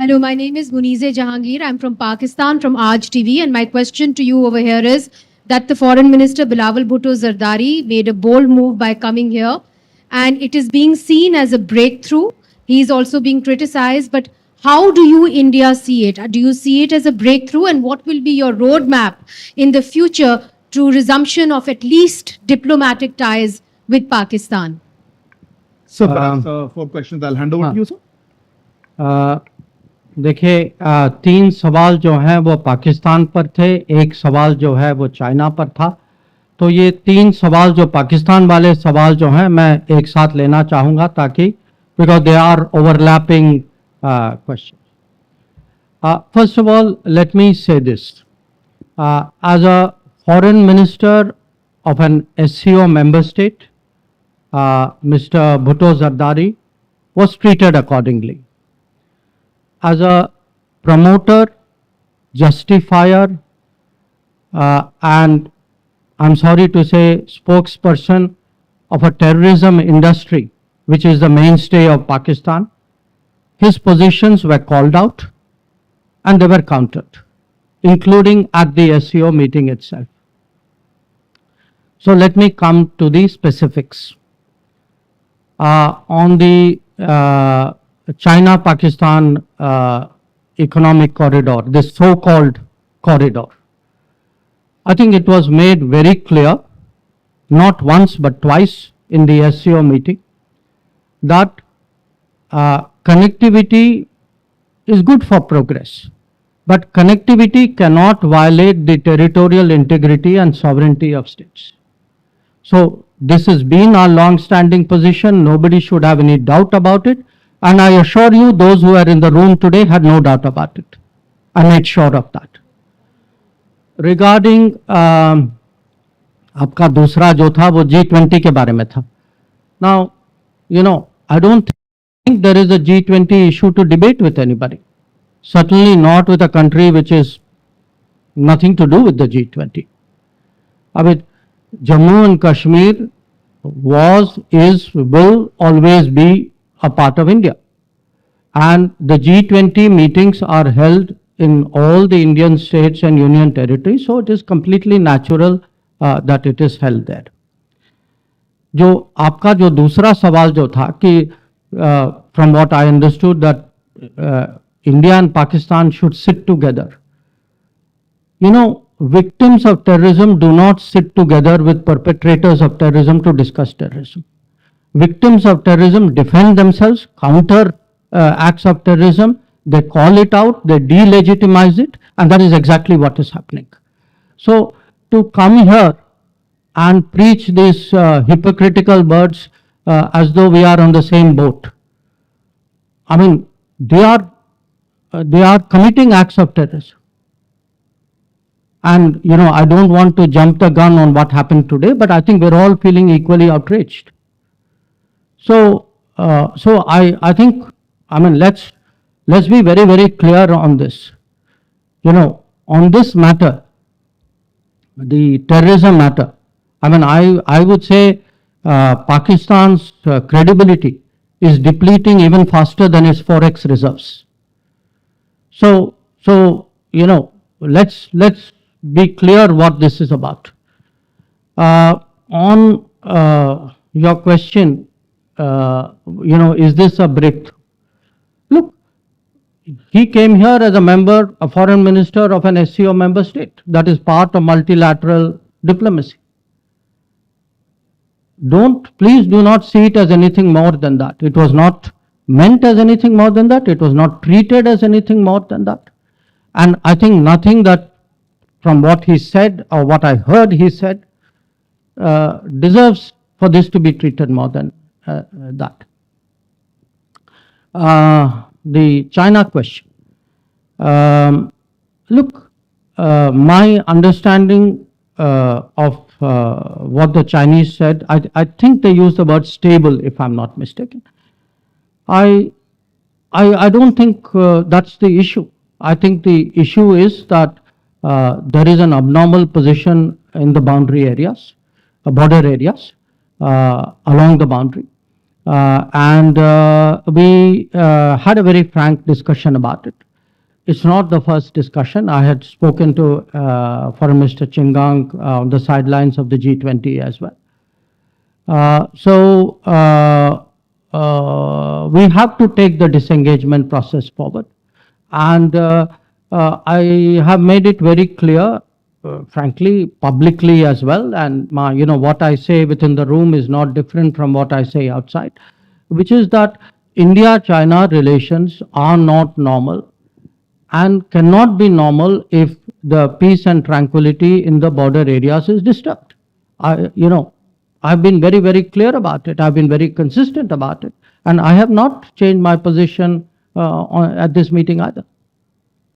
Hello, my name is Munize Jahangir. I'm from Pakistan, from Aaj TV. And my question to you over here is that the Foreign Minister Bilawal Bhutto Zardari made a bold move by coming here. And it is being seen as a breakthrough. He is also being criticized. But how do you, India, see it? Do you see it as a breakthrough? And what will be your roadmap in the future to resumption of at least diplomatic ties with Pakistan? So, perhaps 4 questions. I'll hand over to you, sir. देखिए 3 सवाल जो हैं वो पाकिस्तान पर थे, एक सवाल जो है वो चाइना पर था। तो ये 3 सवाल जो पाकिस्तान वाले सवाल जो हैं मैं एक साथ लेना चाहूँगा ताकि because they are overlapping question. First of all let me say this, as a foreign minister of an SCO member state, Mr. Bhutto Zardari was treated accordingly. As a promoter, justifier, and I'm sorry to say spokesperson of a terrorism industry, which is the mainstay of Pakistan, his positions were called out and they were countered, including at the SCO meeting itself. So let me come to the specifics. On the China-Pakistan economic corridor, this so-called corridor, I think it was made very clear, not once but twice in the SCO meeting, that connectivity is good for progress, but connectivity cannot violate the territorial integrity and sovereignty of states. So this has been our long-standing position. Nobody should have any doubt about it. And I assure you, those who are in the room today had no doubt about it. I made sure of that. Regarding आपका दूसरा जो था वो G20 के बारे में था. Now, you know, I don't think there is a G20 issue to debate with anybody. Certainly not with a country which is nothing to do with the G20. I mean, Jammu and Kashmir was, is, will always be a part of India. And the G20 meetings are held in all the Indian states and union territories, so it is completely natural that it is held there. जो आपका जो दूसरा सवाल जो था कि from what I understood that India and Pakistan should sit together. You know, victims of terrorism do not sit together with perpetrators of terrorism to discuss terrorism. Victims of terrorism defend themselves, counter acts of terrorism, they call it out, they delegitimize it, and that is exactly what is happening. So to come here and preach these hypocritical words as though we are on the same boat, I mean, they are committing acts of terrorism. And, you know, I don't want to jump the gun on what happened today, but I think we're all feeling equally outraged. So, I think, I mean, let's be very, very clear on this. You know, on this matter, the terrorism matter, I mean, I would say Pakistan's credibility is depleting even faster than its forex reserves. So, you know, let's be clear what this is about. On your question, you know, is this a breakthrough? Look, he came here as a member, a foreign minister of an SCO member state. That is part of multilateral diplomacy. Please do not see it as anything more than that. It was not meant as anything more than that. It was not treated as anything more than that. And I think nothing that from what he said or what I heard he said deserves for this to be treated more than that. The China question. Look, my understanding of what the Chinese said, I think they used the word stable, if I'm not mistaken. I don't think that's the issue. I think the issue is that there is an abnormal position in the boundary areas, border areas, along the boundary. and we had a very frank discussion about it. It's not the first discussion. I had spoken to Foreign Minister Chingang on the sidelines of the G20 as well. We have to take the disengagement process forward. And I have made it very clear, frankly, publicly as well. And what I say within the room is not different from what I say outside, which is that India-China relations are not normal and cannot be normal if the peace and tranquility in the border areas is disturbed. I've been very, very clear about it. I've been very consistent about it. And I have not changed my position at this meeting either.